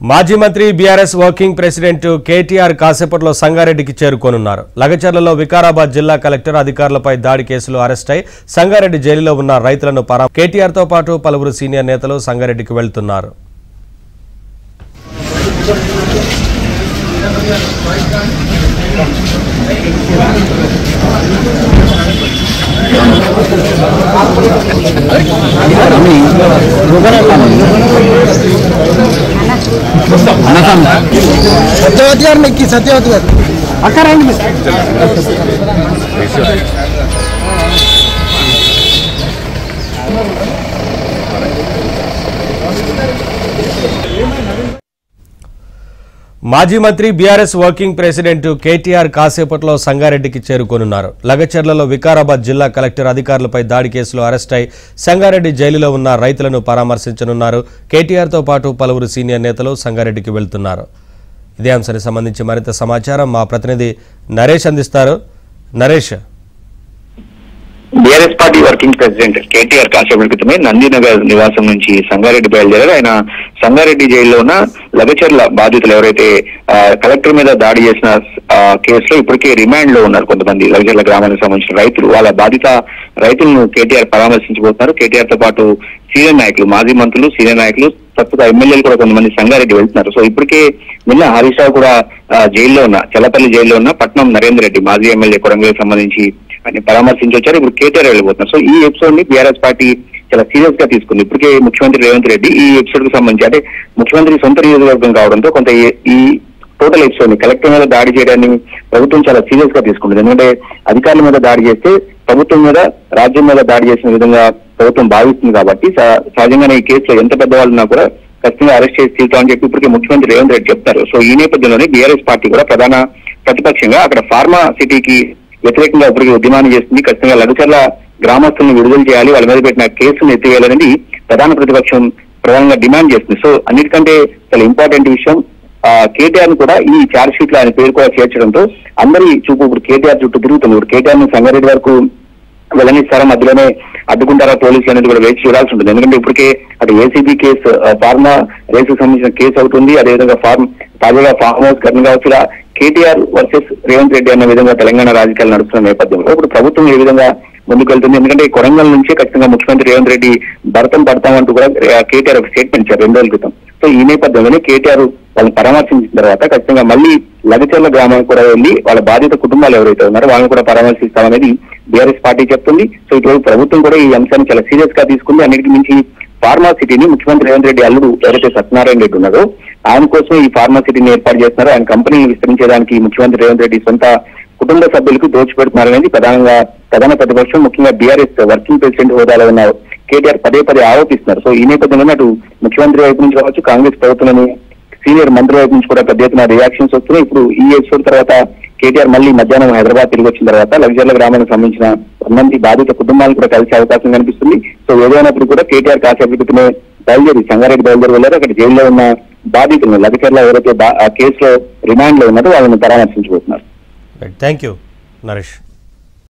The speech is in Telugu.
మాజీ మంత్రి బీఆర్ఎస్ వర్కింగ్ ప్రెసిడెంట్ కేటీఆర్ కాసేపట్లో సంగారెడ్డికి చేరుకోనున్నారు. లగచర్లలో వికారాబాద్ జిల్లా కలెక్టర్ అధికారులపై దాడి కేసులో అరెస్ట్ అయి సంగారెడ్డి జైలులో ఉన్న రైతులను కేటీఆర్ తో పాటు పలువురు సీనియర్ నేతలు సంగారెడ్డికి వెళ్తున్నారు. सत्यवती गाరు నెక్కి సత్యవతి గారు అక్కడ రండి మాజీ మంత్రి బీఆర్ఎస్ వర్కింగ్ ప్రెసిడెంట్ కేటీఆర్ కాసేపట్లో సంగారెడ్డికి చేరుకోనున్నారు. లగచర్లలో వికారాబాద్ జిల్లా కలెక్టర్ అధికారులపై దాడి కేసులో అరెస్ట్ అయి సంగారెడ్డి జైలులో ఉన్న రైతులను పరామర్శించనున్నారు. కేటీఆర్ తో పాటు పలువురు సీనియర్ నేతలు సంగారెడ్డికి వెళ్తున్నారు. ఇదే అంశానికి సంబంధించి మరింత సమాచారం మా ప్రతినిధి నరేష్ అందిస్తారు. Naresh, BRS party working president KTR కాసేపటి క్రితమే నందినగర్ నివాసం నుంచి సంగారెడ్డి బయలుదేరారు. ఆయన సంగారెడ్డి జైల్లో ఉన్న లగచర్ల బాధితులు ఎవరైతే కలెక్టర్ మీద దాడి చేసిన కేసులో ఇప్పటికే రిమాండ్ లో ఉన్నారు కొంతమంది లగచర్ల గ్రామానికి సంబంధించిన రైతులు. వాళ్ళ బాధిత రైతులను కేటీఆర్ పరామర్శించబోతున్నారు. కేటీఆర్ తో పాటు సీనియర్ నాయకులు, మాజీ మంత్రులు, సీనియర్ నాయకులు, ప్రస్తుత ఎమ్మెల్యేలు కూడా కొంతమంది సంగారెడ్డి వెళ్తున్నారు. సో ఇప్పటికే నిన్న హరీష్ రావు కూడా జైల్లో ఉన్న చల్లపల్లి జైల్లో ఉన్న పట్నం నరేందర్ రెడ్డి మాజీ ఎమ్మెల్యే కొరంగల్కి సంబంధించి ఆయన పరామర్శించి వచ్చారు. ఇప్పుడు కేటీఆర్ వెళ్ళిపోతున్నారు. సో ఈ ఎపిసోడ్ ని బీఆర్ఎస్ పార్టీ చాలా సీరియస్ గా తీసుకుంది. ఇప్పటికే ముఖ్యమంత్రి రేవంత్ రెడ్డి ఈ ఎపిసోడ్ కు సంబంధించి అంటే ముఖ్యమంత్రి సొంత నియోజకవర్గం కావడంతో కొంత ఈ టోటల్ ఎపిసోడ్ ని కలెక్టర్ మీద దాడి చేయడాన్ని ప్రభుత్వం చాలా సీరియస్ గా తీసుకుంటుంది. ఎందుకంటే అధికారుల మీద దాడి చేస్తే ప్రభుత్వం మీద, రాజ్యం మీద దాడి చేసిన విధంగా ప్రభుత్వం భావిస్తుంది. కాబట్టి సహజంగానే ఈ కేసులో ఎంత పెద్దవాళ్ళున్నా కూడా ఖచ్చితంగా అరెస్ట్ చేసి తీరుతామని చెప్పి ఇప్పటికే ముఖ్యమంత్రి రేవంత్ రెడ్డి చెప్తారు. సో ఈ నేపథ్యంలోనే బీఆర్ఎస్ పార్టీ కూడా ప్రధాన ప్రతిపక్షంగా అక్కడ ఫార్మా సిటీకి వ్యతిరేకంగా ఇప్పటికీ ఉద్యమాన్ని చేస్తుంది. ఖచ్చితంగా లగచర్ల గ్రామస్తులను విడుదల చేయాలి, వాళ్ళ మీద పెట్టిన కేసును ఎత్తివేయాలనేది ప్రధాన ప్రతిపక్షం ప్రధానంగా డిమాండ్ చేస్తుంది. సో అన్నిటికంటే చాలా ఇంపార్టెంట్ విషయం కేటీఆర్ ని కూడా ఈ ఛార్జ్ షీట్ లో ఆయన పేరు కూడా చేర్చడంతో అందరి చూపు ఇప్పుడు కేటీఆర్ చుట్టూ తిరుగుతుంది. ఇప్పుడు కేటీఆర్ ని సంగారెడ్డి వరకు వెళ్ళనిస్తారా, మధ్యలోనే అడ్డుకుంటారా పోలీసులు అనేది కూడా వేచి చూడాల్సి ఉంటుంది. ఎందుకంటే ఇప్పటికే అటు ఏసీబీ కేసు, ఫార్మా రేసుకు సంబంధించిన కేసు అవుతుంది. అదేవిధంగా తాజాగా ఫార్మ్ హౌస్ ఘటన కావచ్చు, ఇలా కేటీఆర్ వర్సెస్ రేవంత్ రెడ్డి అన్న విధంగా తెలంగాణ రాజకీయాలు నడుస్తున్న నేపథ్యంలో ఇప్పుడు ప్రభుత్వం ఏ విధంగా ముందుకు వెళ్తుంది. ఎందుకంటే కొరంగల్ నుంచే ఖచ్చితంగా ముఖ్యమంత్రి రేవంత్ రెడ్డి భరతం పడతామంటూ కూడా కేటీఆర్ ఒక స్టేట్మెంట్ ఇచ్చారు 2 రోజుల క్రితం. సో ఈ నేపథ్యంలోనే కేటీఆర్ వాళ్ళని పరామర్శించిన తర్వాత ఖచ్చితంగా మళ్ళీ లగచర్ల గ్రామానికి కూడా వెళ్ళి వాళ్ళ బాధిత కుటుంబాలు ఎవరైతే ఉన్నారో వాళ్ళని కూడా పరామర్శిస్తామనేది బీఆర్ఎస్ పార్టీ చెప్తుంది. సో ఇటు ప్రభుత్వం కూడా ఈ అంశాన్ని చాలా సీరియస్ గా తీసుకుంది. అన్నిటికీ మించి ఫార్మా సిటీని ముఖ్యమంత్రి రేవంత్ రెడ్డి అల్లుడు ఎవరైతే సత్యనారాయణ రెడ్డి ఉన్నారో ఆయన కోసమే ఈ ఫార్మా సిటీని ఏర్పాటు చేస్తున్నారు. ఆయన కంపెనీని విస్తరించడానికి ముఖ్యమంత్రి రేవంత్ రెడ్డి సొంత కుటుంబ సభ్యులకు దోచిపెడుతున్నారనేది ప్రధాన ప్రతిపక్షం, ముఖ్యంగా బీఆర్ఎస్ వర్కింగ్ ప్రెసిడెంట్ హోదాలో ఉన్న కేటీఆర్ పదే ఆరోపిస్తున్నారు. సో ఈ నేపథ్యంలోనే అటు ముఖ్యమంత్రి వైపు నుంచి కావచ్చు, కాంగ్రెస్ ప్రభుత్వంలోని సీనియర్ మంత్రుల వైపు నుంచి కూడా పెద్ద ఎత్తున రియాక్షన్స్ వస్తున్నాయి. ఇప్పుడు ఈ ఎపిసోడ్ తర్వాత కేటీఆర్ మళ్ళీ మధ్యాహ్నం హైదరాబాద్ తిరిగి వచ్చిన తర్వాత లగచర్ల గ్రామానికి సంబంధించిన కొంతమంది బాధిత కుటుంబాలను కూడా కలిసే అవకాశం కనిపిస్తుంది. సో ఏదైనప్పుడు కూడా కేటీఆర్ కాసేపు క్రితమే సంగారెడ్డి బయలుదేరి వెళ్ళారు. అక్కడ జైల్లో ఉన్న బాధితులను లగచర్ల ఎవరైతే ఆ కేసులో రిమాండ్ లో ఉన్నారో వాళ్ళని పరామర్శించబోతున్నారు. Thank you Naresh.